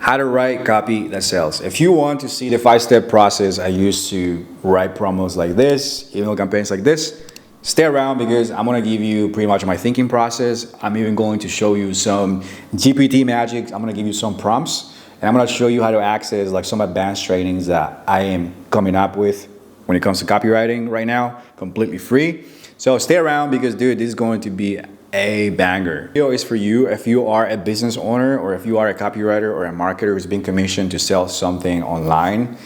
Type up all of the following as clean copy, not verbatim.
How to write copy that sells. If you want to see the 5-step process I use to write promos like this, email campaigns like this, stay around because I'm gonna give you pretty much my thinking process. I'm even going to show you some GPT magic. I'm gonna give you some prompts and I'm gonna show you how to access like some advanced trainings that I am coming up with when it comes to copywriting right now, completely free. So stay around because dude, this is going to be a banger. Video is for you if you are a business owner or if you are a copywriter or a marketer who's been commissioned to sell something online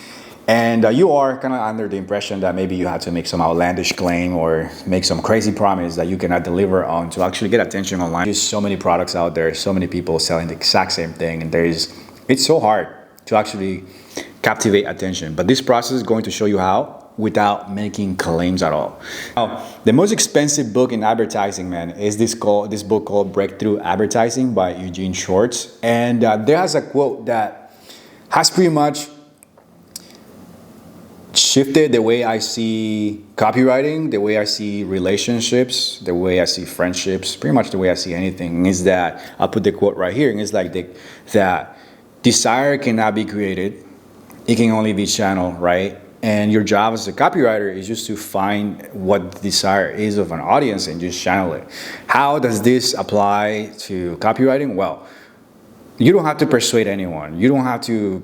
and you are kind of under the impression that maybe you have to make some outlandish claim or make some crazy promise that you cannot deliver on to actually get attention online. There's so many products out there, so many people selling the exact same thing, and it's so hard to actually captivate attention. But this process is going to show you how without making claims at all. Now, the most expensive book in advertising, man, is this book called Breakthrough Advertising by Eugene Schwartz. And there has a quote that has pretty much shifted the way I see copywriting, the way I see relationships, the way I see friendships, pretty much the way I see anything. Is that I'll put the quote right here, and it's like that desire cannot be created, it can only be channeled, right? And your job as a copywriter is just to find what the desire is of an audience and just channel it. How does this apply to copywriting? Well, you don't have to persuade anyone. You don't have to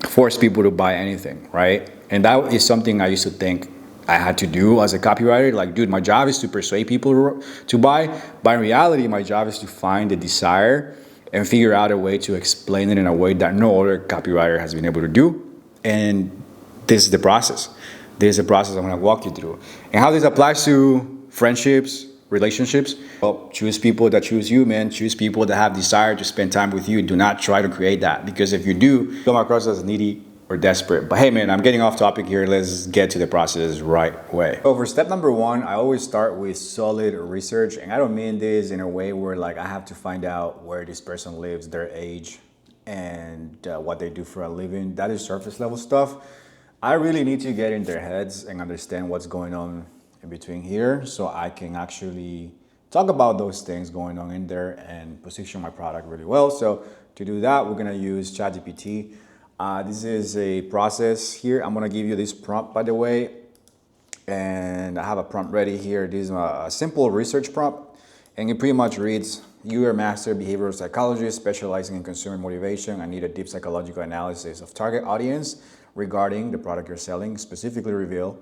force people to buy anything, right? And that is something I used to think I had to do as a copywriter. Like, dude, my job is to persuade people to buy. But in reality, my job is to find the desire and figure out a way to explain it in a way that no other copywriter has been able to do. And this is the process. This is the process I'm gonna walk you through. And how this applies to friendships, relationships, well, choose people that choose you, man. Choose people that have desire to spend time with you. Do not try to create that, because if you do, come across as needy or desperate. But hey, man, I'm getting off topic here. Let's get to the process right away. So for step number one, I always start with solid research. And I don't mean this in a way where like I have to find out where this person lives, their age, and what they do for a living. That is surface level stuff. I really need to get in their heads and understand what's going on in between here so I can actually talk about those things going on in there and position my product really well. So to do that, we're gonna use ChatGPT. This is a process here. I'm gonna give you this prompt, by the way, and I have a prompt ready here. This is a simple research prompt, and it pretty much reads, you are a master behavioral psychologist specializing in consumer motivation. I need a deep psychological analysis of target audience regarding the product you're selling. Specifically reveal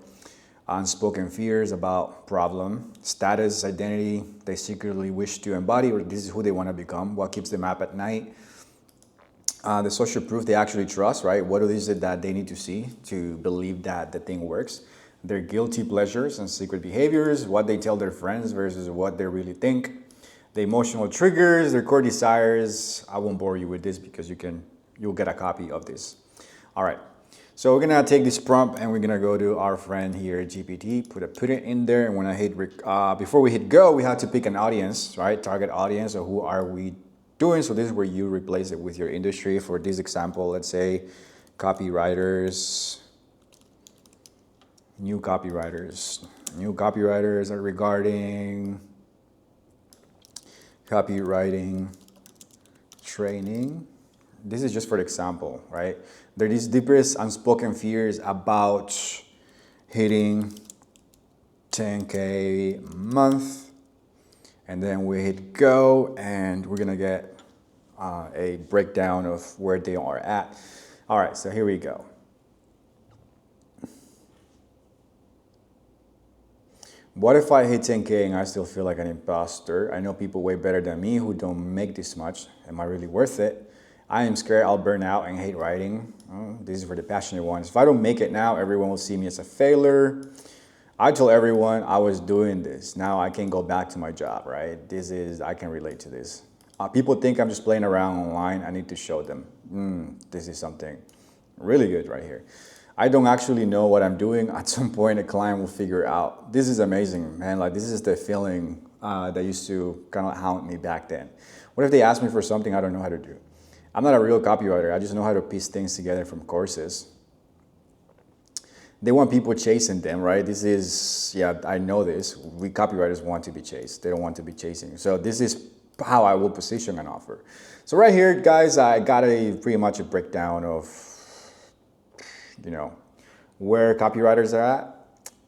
unspoken fears about problem, status, identity they secretly wish to embody, or this is who they want to become, what keeps them up at night, the social proof they actually trust, right? What is it that they need to see to believe that the thing works, their guilty pleasures and secret behaviors, what they tell their friends versus what they really think, the emotional triggers, their core desires. I won't bore you with this because you'll get a copy of this. All right. So we're gonna take this prompt and we're gonna go to our friend here, GPT, put it in there. And when I hit, before we hit go, we have to pick an audience, right? Target audience, or who are we doing? So this is where you replace it with your industry. For this example, let's say copywriters, new copywriters. New copywriters are regarding copywriting training. This is just for example, right? There are these deepest unspoken fears about hitting 10K a month. And then we hit go and we're gonna get a breakdown of where they are at. All right, so here we go. What if I hit 10K and I still feel like an imposter? I know people way better than me who don't make this much. Am I really worth it? I am scared I'll burn out and hate writing. Oh, this is for the passionate ones. If I don't make it now, everyone will see me as a failure. I told everyone I was doing this. Now I can go back to my job, right? I can relate to this. People think I'm just playing around online. I need to show them. This is something really good right here. I don't actually know what I'm doing. At some point, a client will figure out. This is amazing, man. Like, this is the feeling that used to kind of haunt me back then. What if they ask me for something I don't know how to do? I'm not a real copywriter. I just know how to piece things together from courses. They want people chasing them, right? This is, yeah, I know this. We copywriters want to be chased. They don't want to be chasing. So this is how I will position an offer. So right here, guys, I got a pretty much a breakdown of, you know, where copywriters are at.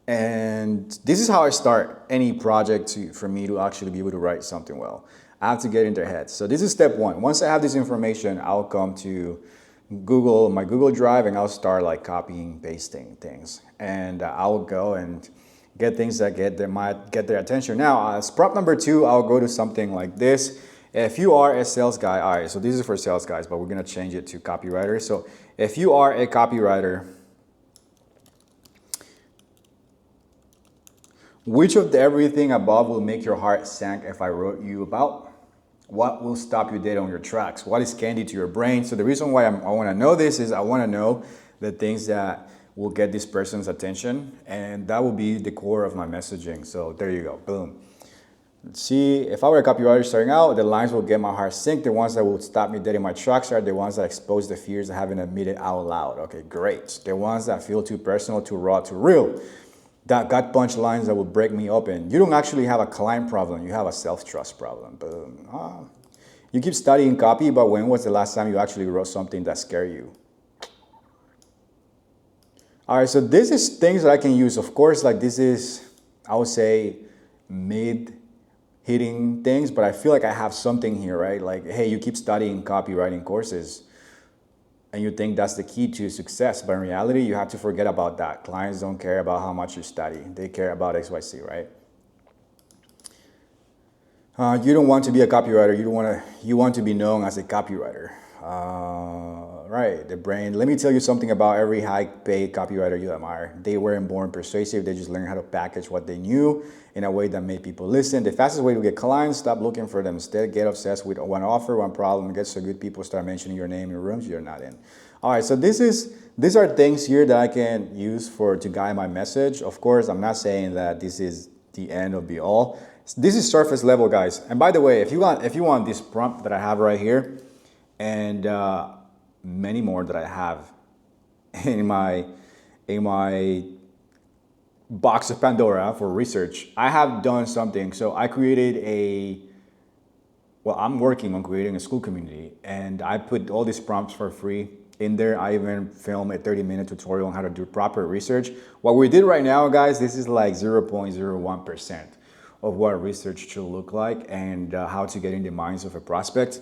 And this is how I start any project for me to actually be able to write something well. I have to get in their heads. So this is step one. Once I have this information, I'll come to Google, my Google Drive, and I'll start like copying, pasting things. And I'll go and get things that might get their attention. Now, as prompt number two, I'll go to something like this. If you are a sales guy, all right, so this is for sales guys, but we're gonna change it to copywriter. So if you are a copywriter, which of the everything above will make your heart sink if I wrote you about? What will stop you dead on your tracks? What is candy to your brain? So the reason why I want to know this is I want to know the things that will get this person's attention, and that will be the core of my messaging. So there you go, boom. Let's see, if I were a copywriter starting out, the lines will get my heart sink. The ones that will stop me dead in my tracks are the ones that expose the fears I haven't admitted out loud. Okay, great. The ones that feel too personal, too raw, too real. That gut punch lines that will break me open. You don't actually have a client problem, you have a self-trust problem. Boom. You keep studying copy, but when was the last time you actually wrote something that scared you? All right, so this is things that I can use. Of course, like this is, I would say, mid-hitting things, but I feel like I have something here, right? Like, hey, you keep studying copywriting courses, and you think that's the key to success, but in reality, you have to forget about that. Clients don't care about how much you study. They care about XYZ, right? You don't want to be a copywriter. You want to be known as a copywriter. Right, the brain. Let me tell you something about every high-paid copywriter you admire. They weren't born persuasive. They just learned how to package what they knew in a way that made people listen. The fastest way to get clients, stop looking for them. Instead, get obsessed with one offer, one problem, get so good people start mentioning your name in rooms you're not in. All right, so these are things here that I can use to guide my message. Of course, I'm not saying that this is the end of be all. This is surface level, guys. And by the way, if you want this prompt that I have right here, and many more that I have in my box of Pandora for research, I have done something. So I created I'm working on creating a school community, and I put all these prompts for free in there. I even filmed a 30-minute tutorial on how to do proper research. What we did right now, guys, this is like 0.01% of what research should look like, and how to get in the minds of a prospect.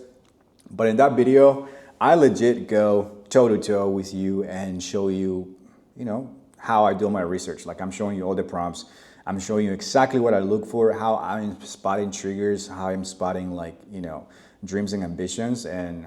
But in that video, I legit go toe-to-toe with you and show you, how I do my research. Like, I'm showing you all the prompts. I'm showing you exactly what I look for, how I'm spotting triggers, how I'm spotting dreams and ambitions, and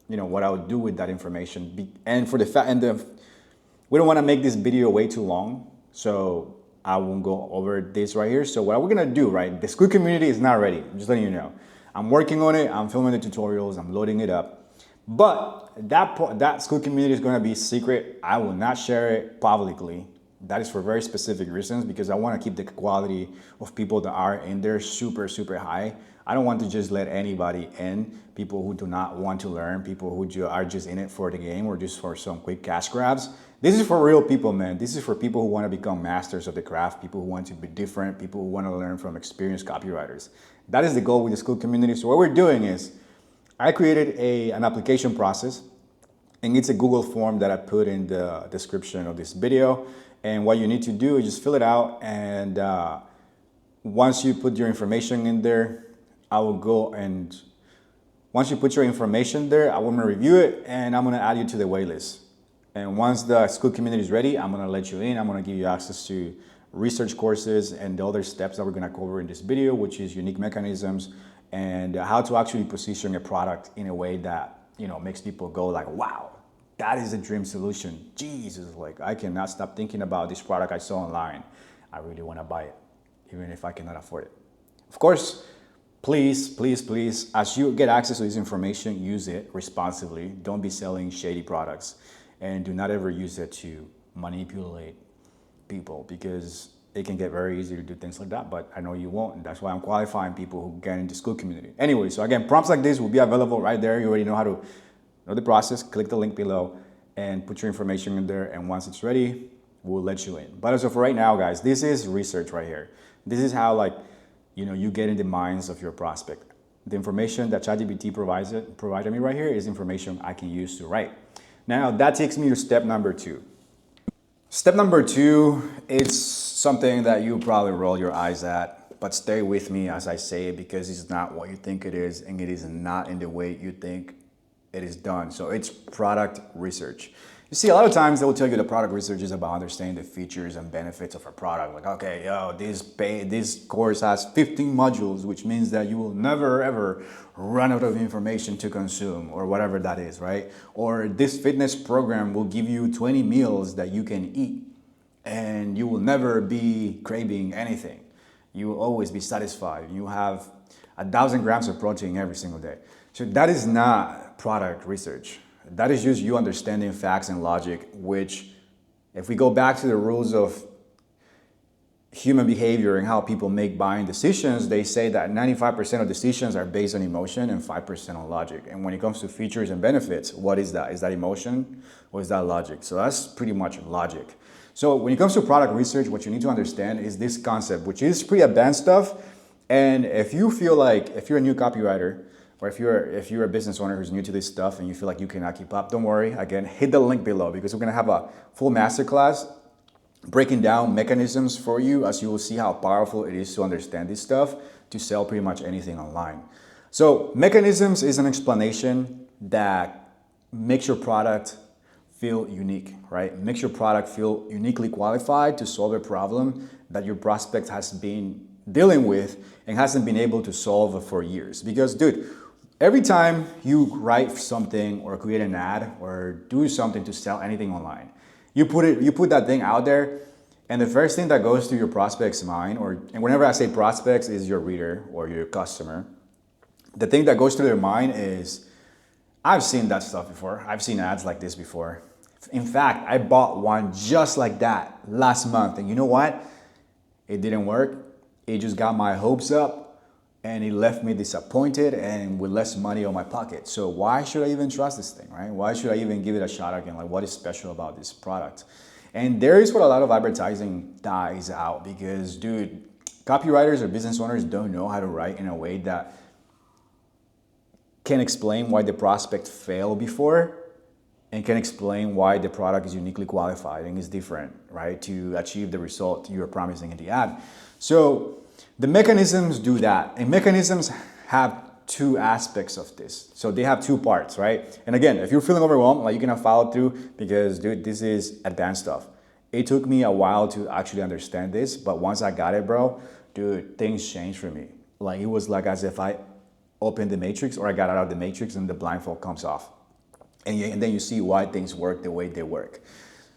what I would do with that information. And we don't want to make this video way too long, so I won't go over this right here. So what we're gonna do, right? The school community is not ready. I'm just letting you know. I'm working on it. I'm filming the tutorials. I'm loading it up. But that school community is gonna be secret. I will not share it publicly. That is for very specific reasons, because I want to keep the quality of people that are in there super, super high. I don't want to just let anybody in, people who do not want to learn, people who are just in it for the game or just for some quick cash grabs. This is for real people, man. This is for people who want to become masters of the craft, people who want to be different, people who want to learn from experienced copywriters. That is the goal with the school community. So what we're doing is, I created an application process, and it's a Google form that I put in the description of this video. And what you need to do is just fill it out, and once you put your information in there, once you put your information there, I'm gonna review it, and I'm gonna add you to the waitlist. And once the school community is ready, I'm gonna let you in. I'm gonna give you access to research courses and the other steps that we're gonna cover in this video, which is unique mechanisms and how to actually position a product in a way that makes people go like, wow, that is a dream solution. Jesus, like, I cannot stop thinking about this product I saw online. I really want to buy it, even if I cannot afford it. Of course, please, please, please, as you get access to this information, use it responsibly. Don't be selling shady products, and do not ever use it to manipulate people, because it can get very easy to do things like that, but I know you won't, and that's why I'm qualifying people who get into school community. Anyway, so again, prompts like this will be available right there. You already know how to know the process. Click the link below and put your information in there, and once it's ready, we'll let you in. But as of right now, guys, this is research right here. This is how you get in the minds of your prospect. the information that ChatGPT provided me right here is information I can use to write. Now that takes me to step number 2. Step number 2, it's something that you probably roll your eyes at, but stay with me as I say it because it's not what you think it is and it is not in the way you think it is done. So it's product research. You see, a lot of times they will tell you the product research is about understanding the features and benefits of a product. Like, okay, this course has 15 modules, which means that you will never ever run out of information to consume or whatever that is, right? Or this fitness program will give you 20 meals that you can eat and you will never be craving anything. You will always be satisfied. You have 1,000 grams of protein every single day. So that is not product research. That is just you understanding facts and logic, which if we go back to the rules of human behavior and how people make buying decisions, they say that 95% of decisions are based on emotion and 5% on logic. And when it comes to features and benefits, what is that? Is that emotion or is that logic? So that's pretty much logic. So when it comes to product research, what you need to understand is this concept, which is pretty advanced stuff. And if you feel like, if you're a new copywriter, or if you're a business owner who's new to this stuff and you feel like you cannot keep up, don't worry. Again, hit the link below because we're gonna have a full masterclass breaking down mechanisms for you as you will see how powerful it is to understand this stuff to sell pretty much anything online. So mechanisms is an explanation that makes your product feel unique, right? Makes your product feel uniquely qualified to solve a problem that your prospect has been dealing with and hasn't been able to solve for years. Because dude, every time you write something or create an ad or do something to sell anything online, you put that thing out there, and the first thing that goes through your prospect's mind, and whenever I say prospects is your reader or your customer, the thing that goes through their mind is, I've seen that stuff before. I've seen ads like this before. In fact, I bought one just like that last month, and you know what? It didn't work. It just got my hopes up. And it left me disappointed and with less money on my pocket. So why should I even trust this thing, right? Why should I even give it a shot again? Like, what is special about this product? And there is what a lot of advertising dies out because, dude, copywriters or business owners don't know how to write in a way that can explain why the prospect failed before and can explain why the product is uniquely qualified and is different, right, to achieve the result you're promising in the ad. So the mechanisms do that, and mechanisms have two aspects of this. So they have two parts, right? And again, if you're feeling overwhelmed, like you cannot follow through because, dude, this is advanced stuff. It took me a while to actually understand this, but once I got it, bro, dude, things changed for me. Like it was like as if I opened the matrix or I got out of the matrix and the blindfold comes off. And then you see why things work the way they work.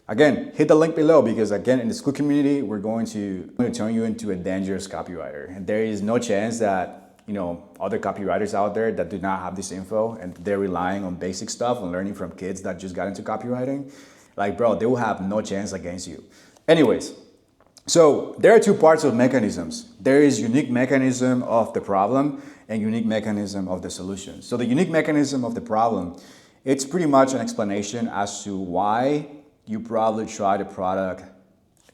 Again, hit the link below because again, in the school community, we're going to turn you into a dangerous copywriter. And there is no chance that, other copywriters out there that do not have this info and they're relying on basic stuff and learning from kids that just got into copywriting. Like, bro, they will have no chance against you. Anyways, so there are two parts of mechanisms. There is unique mechanism of the problem and unique mechanism of the solution. So the unique mechanism of the problem, it's pretty much an explanation as to why you probably tried a product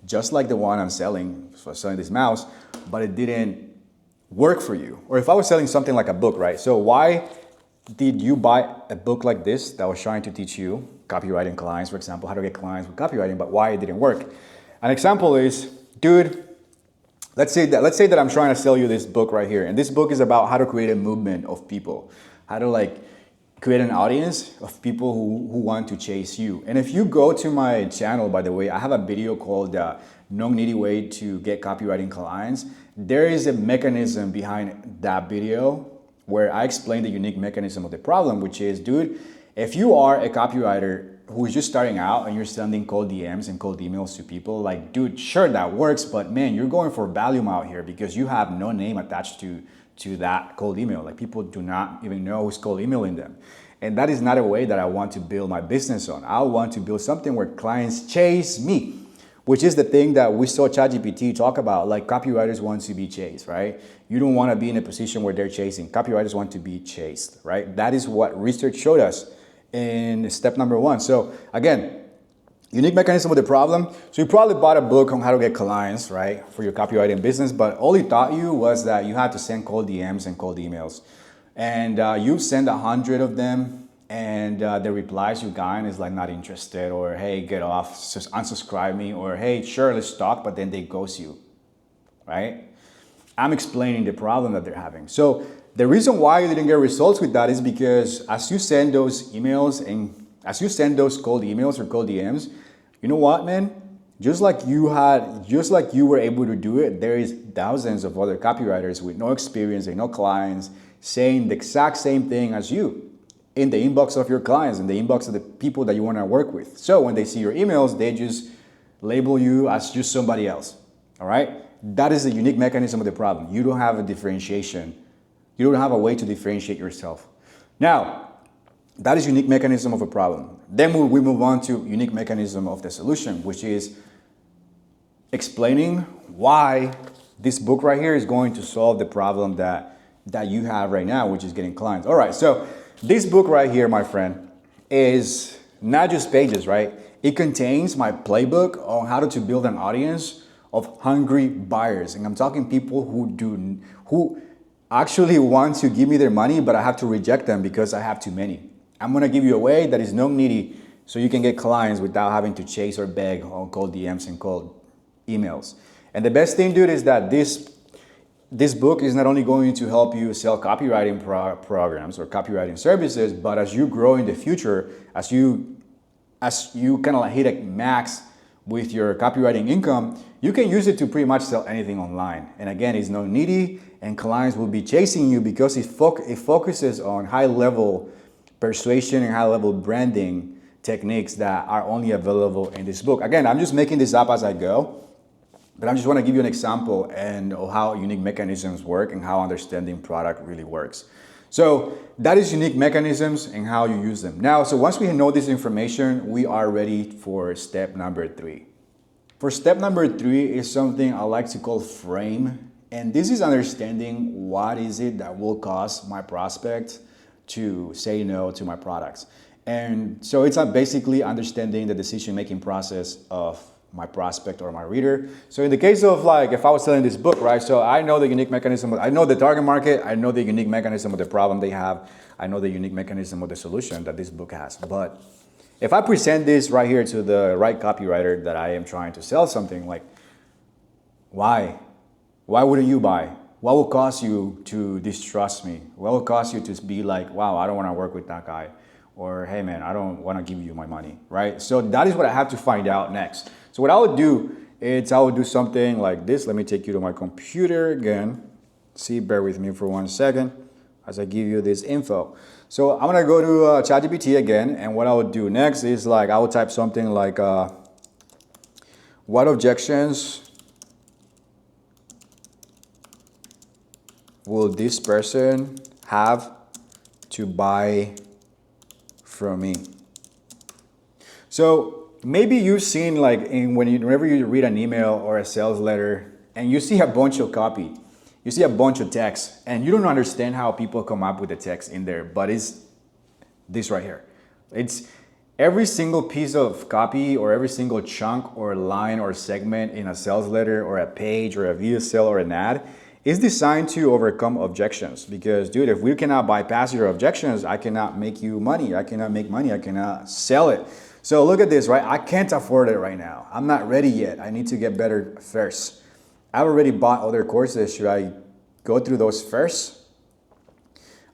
just like the one I'm selling, so I'm selling this mouse, but it didn't work for you. Or if I was selling something like a book, right? So why did you buy a book like this that was trying to teach you copywriting clients, for example, how to get clients with copywriting, but why it didn't work? An example is, dude, let's say that I'm trying to sell you this book right here. And this book is about how to create a movement of people, how to create an audience of people who want to chase you. And if you go to my channel, by the way, I have a video called Non-Needy Way to Get Copywriting Clients. There is a mechanism behind that video where I explain the unique mechanism of the problem, which is, dude, if you are a copywriter who is just starting out and you're sending cold DMs and cold emails to people, like, dude, sure, that works, but man, you're going for volume out here because you have no name attached to that cold email. Like, people do not even know who's cold emailing them. And that is not a way that I want to build my business on. I want to build something where clients chase me, which is the thing that we saw ChatGPT talk about. Like, copywriters want to be chased, right? You don't want to be in a position where they're chasing. Copywriters want to be chased, right? That is what research showed us in step number 1. So again, unique mechanism of the problem. So you probably bought a book on how to get clients, right, for your copywriting business, but all it taught you was that you had to send cold DMs and cold emails. and you send 100 of them, and the replies you got is like not interested, or hey, get off, just unsubscribe me, or hey, sure, let's talk, but then they ghost you, right? I'm explaining the problem that they're having. So the reason why you didn't get results with that is because as you send those emails and as you send those cold emails or cold DMs, you know what, man? Just like you were able to do it, there is thousands of other copywriters with no experience and no clients saying the exact same thing as you in the inbox of your clients, in the inbox of the people that you want to work with. So when they see your emails, they just label you as just somebody else. All right? That is the unique mechanism of the problem. You don't have a differentiation. You don't have a way to differentiate yourself. Now, that is unique mechanism of a problem. Then we move on to unique mechanism of the solution, which is explaining why this book right here is going to solve the problem that you have right now, which is getting clients. All right, so this book right here, my friend, is not just pages, right? It contains my playbook on how to build an audience of hungry buyers. And I'm talking people who actually want to give me their money, but I have to reject them because I have too many. I'm gonna give you a way that is no needy so you can get clients without having to chase or beg on cold DMs and cold emails. And the best thing, dude, is that this book is not only going to help you sell copywriting programs or copywriting services, but as you grow in the future, as you kind of like hit a max with your copywriting income, you can use it to pretty much sell anything online. And again, it's no needy, and clients will be chasing you because it focuses on high-level persuasion and high-level branding techniques that are only available in this book. Again, I'm just making this up as I go, but I just want to give you an example and of how unique mechanisms work and how understanding product really works. So that is unique mechanisms and how you use them. Now, so once we know this information, we are ready for step number 3. For step number 3 is something I like to call frame. And this is understanding what is it that will cause my prospect to say no to my products. And so it's basically understanding the decision-making process of my prospect or my reader. So in the case of like, if I was selling this book, right? So I know the unique mechanism, I know the target market, I know the unique mechanism of the problem they have, I know the unique mechanism of the solution that this book has. But if I present this right here to the right copywriter that I am trying to sell something, like, why? Why wouldn't you buy? What will cause you to distrust me? What will cause you to be like, wow, I don't want to work with that guy? Or, hey man, I don't want to give you my money, right? So that is what I have to find out next. So what I would do is I would do something like this. Let me take you to my computer again. See, bear with me for 1 second as I give you this info. So I'm gonna go to ChatGPT again, and what I would do next is like, I would type something like, what objections will this person have to buy from me? So maybe you've seen like whenever you read an email or a sales letter and you see a bunch of copy, you see a bunch of text, and you don't understand how people come up with the text in there, but it's this right here. It's every single piece of copy or every single chunk or line or segment in a sales letter or a page or a video sale or an ad is designed to overcome objections. Because dude, if we cannot bypass your objections, I cannot make you money. I cannot make money. I cannot sell it. So look at this, right? I can't afford it right now. I'm not ready yet. I need to get better first. I've already bought other courses. Should I go through those first?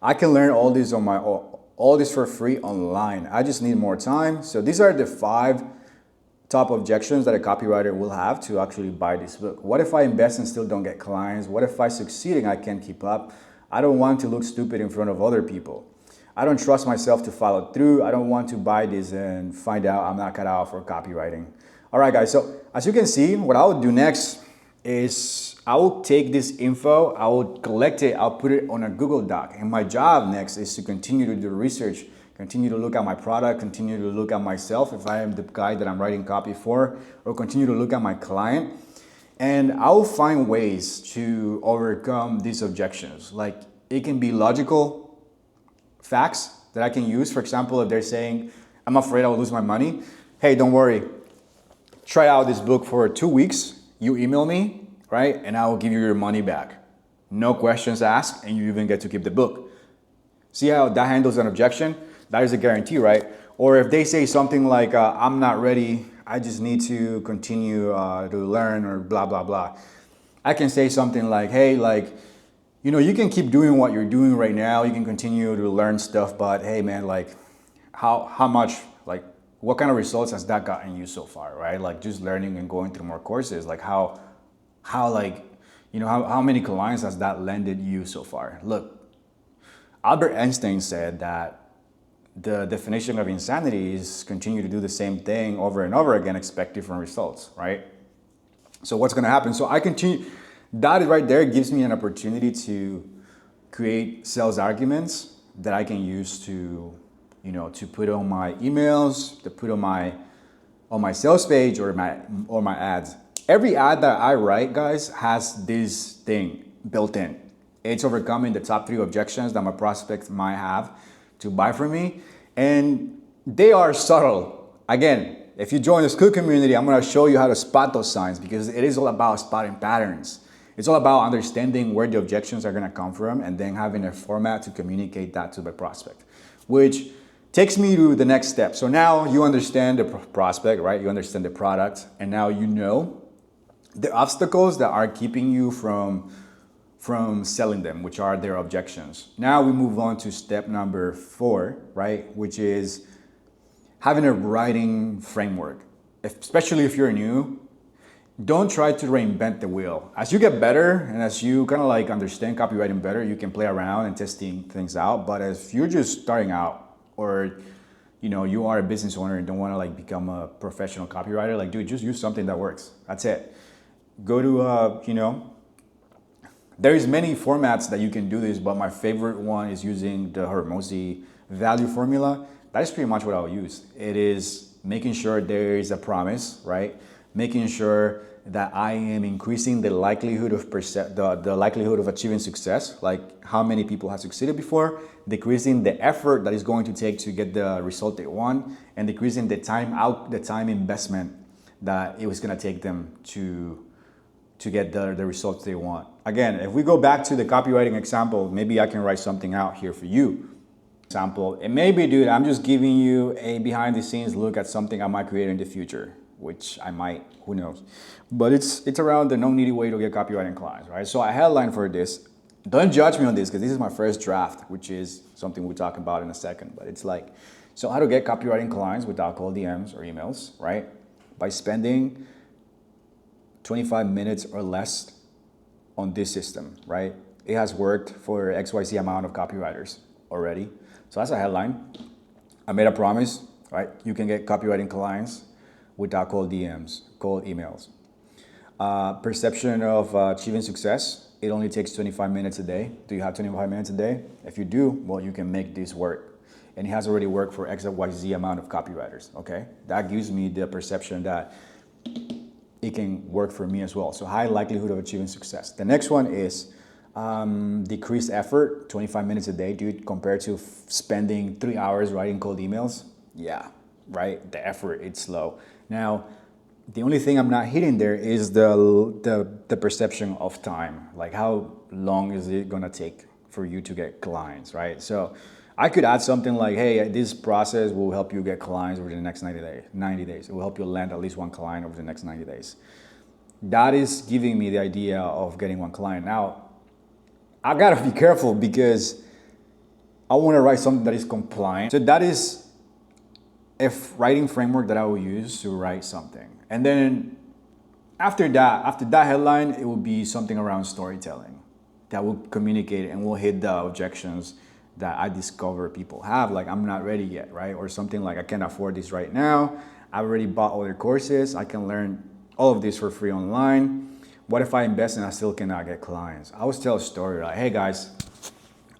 I can learn all this on all this for free online. I just need more time. So these are the 5 top objections that a copywriter will have to actually buy this book. What if I invest and still don't get clients? What if I succeed and I can't keep up? I don't want to look stupid in front of other people. I don't trust myself to follow through. I don't want to buy this and find out I'm not cut out for copywriting. All right, guys. So as you can see, what I will do next is I will take this info, I will collect it, I'll put it on a Google Doc. And my job next is to continue to do research, continue to look at my product, continue to look at myself if I am the guy that I'm writing copy for, or continue to look at my client. And I'll find ways to overcome these objections. Like, it can be logical facts that I can use. For example, if they're saying, I'm afraid I'll lose my money. Hey, don't worry. Try out this book for 2 weeks. You email me, right? And I will give you your money back. No questions asked, and you even get to keep the book. See how that handles an objection? That is a guarantee, right? Or if they say something like, I'm not ready, I just need to continue to learn or blah, blah, blah. I can say something like, hey, like, you can keep doing what you're doing right now. You can continue to learn stuff, but hey, man, like, how much, like, what kind of results has that gotten you so far, right? Like, just learning and going through more courses, like, like, how many clients has that landed you so far? Look, Albert Einstein said that the definition of insanity is continue to do the same thing over and over again, expect different results, right? So what's going to happen? So I continue. That right there gives me an opportunity to create sales arguments that I can use to, to put on my emails, to put on my sales page or my ads. Every ad that I write, guys, has this thing built in. It's overcoming the top 3 objections that my prospects might have to buy from me, and they are subtle. Again, if you join the Skool community, I'm going to show you how to spot those signs, because it is all about spotting patterns. It's all about understanding where the objections are going to come from and then having a format to communicate that to the prospect, which takes me to the next step. So now you understand the prospect, right? You understand the product, and now you know the obstacles that are keeping you from selling them, which are their objections. Now we move on to step number 4, right? Which is having a writing framework. Especially if you're new, don't try to reinvent the wheel. As you get better and as you kind of like understand copywriting better, you can play around and testing things out. But if you're just starting out, or you are a business owner and don't want to like become a professional copywriter, like dude, just use something that works. That's it. Go to there's many formats that you can do this, but my favorite one is using the Hormozi value formula. That is pretty much what I'll use. It is making sure there is a promise, right? Making sure that I am increasing the likelihood of the likelihood of achieving success, like how many people have succeeded before, decreasing the effort that is going to take to get the result they want, and decreasing the time investment that it was going to take them to get the results they want. Again, if we go back to the copywriting example, maybe I can write something out here for you. Example, and maybe, dude, I'm just giving you a behind the scenes look at something I might create in the future, which I might, who knows. But it's around the no needy way to get copywriting clients, right? So a headline for this, don't judge me on this because this is my first draft, which is something we'll talk about in a second. But it's like, so how to get copywriting clients without cold DMs or emails, right? By spending 25 minutes or less on this system, right? It has worked for XYZ amount of copywriters already. So that's a headline. I made a promise, right? You can get copywriting clients without cold DMs, cold emails. Perception of achieving success. It only takes 25 minutes a day. Do you have 25 minutes a day? If you do, well, you can make this work. And it has already worked for XYZ amount of copywriters, okay? That gives me the perception that it can work for me as well. So high likelihood of achieving success. The next one is decreased effort, 25 minutes a day, dude, compared to spending 3 hours writing cold emails. Yeah, right? The effort, it's low. Now, the only thing I'm not hitting there is the perception of time. Like how long is it gonna take for you to get clients, right? So I could add something like, hey, this process will help you get clients over the next 90 days. It will help you land at least one client over the next 90 days. That is giving me the idea of getting one client. Now, I gotta be careful because I wanna write something that is compliant. So that is a writing framework that I will use to write something. And then after that headline, it will be something around storytelling that will communicate and will hit the objections that I discover people have, like I'm not ready yet, right? Or something like I can't afford this right now. I already bought all their courses. I can learn all of this for free online. What if I invest and I still cannot get clients? I always tell a story like, hey guys,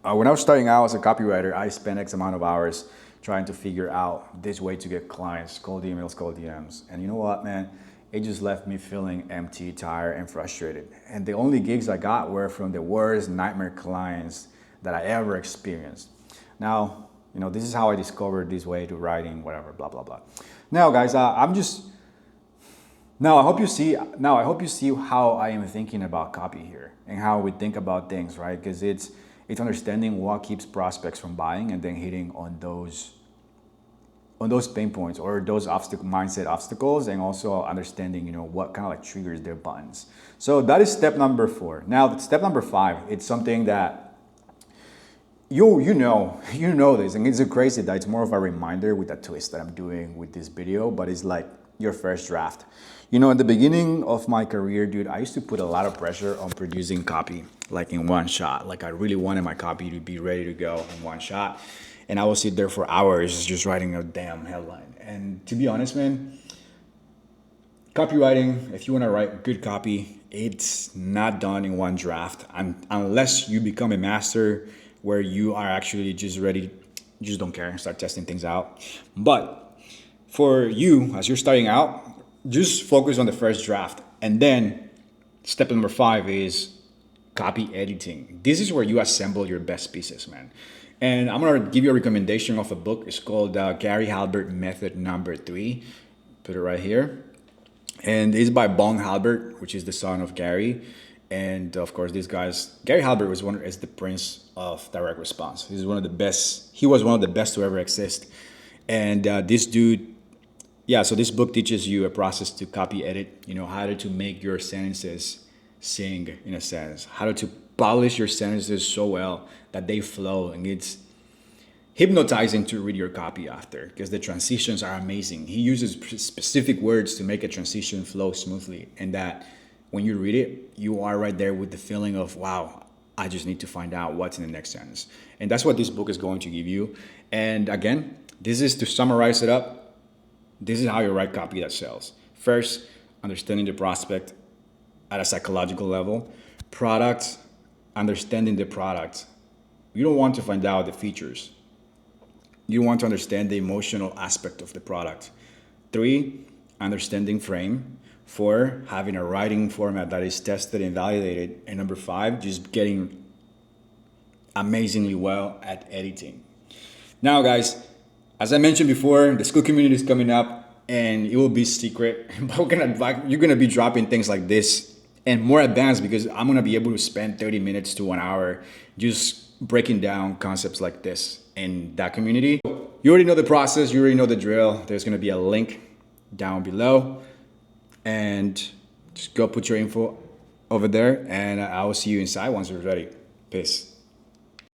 when I was starting out as a copywriter, I spent X amount of hours trying to figure out this way to get clients, cold emails, cold DMs. And you know what, man? It just left me feeling empty, tired, and frustrated. And the only gigs I got were from the worst nightmare clients that I ever experienced. Now, this is how I discovered this way to writing, whatever, blah, blah, blah. Now, guys, I hope you see how I am thinking about copy here and how we think about things, right? Because It's understanding what keeps prospects from buying and then hitting on those pain points or those mindset obstacles, and also understanding, what kind of like triggers their buttons. So that is step number 4. Now, step number 5, it's something that you know this, and it's crazy that it's more of a reminder with a twist that I'm doing with this video, but it's like your first draft. At the beginning of my career, dude, I used to put a lot of pressure on producing copy, like in one shot. Like I really wanted my copy to be ready to go in one shot. And I will sit there for hours just writing a damn headline. And to be honest, man, copywriting, if you want to write good copy, it's not done in one draft. Unless you become a master where you are actually just ready, just don't care and start testing things out. But for you, as you're starting out, just focus on the first draft. And then step number 5 is copy editing. This is where you assemble your best pieces, man. And I'm going to give you a recommendation of a book. It's called Gary Halbert Method Number 3. Put it right here. And it's by Bong Halbert, which is the son of Gary. And of course, Gary Halbert is the prince of direct response. He was one of the best to ever exist. And this dude, so this book teaches you a process to copy edit, how to make your sentences sing, in a sense, how to polish your sentences so well that they flow, and it's hypnotizing to read your copy after, because the transitions are amazing. He uses specific words to make a transition flow smoothly, and that when you read it, you are right there with the feeling of, wow, I just need to find out what's in the next sentence. And that's what this book is going to give you. And again, this is to summarize it up. This is how you write copy that sells. First, understanding the prospect at a psychological level. Product, understanding the product. You don't want to find out the features. You want to understand the emotional aspect of the product. 3, understanding frame. 4, having a writing format that is tested and validated. And number 5, just getting amazingly well at editing. Now, guys, as I mentioned before, the Skool community is coming up, and it will be secret. But you're gonna be dropping things like this and more advanced, because I'm gonna be able to spend 30 minutes to 1 hour just breaking down concepts like this in that community. You already know the process. You already know the drill. There's gonna be a link down below, and just go put your info over there, and I will see you inside once you're ready. Peace.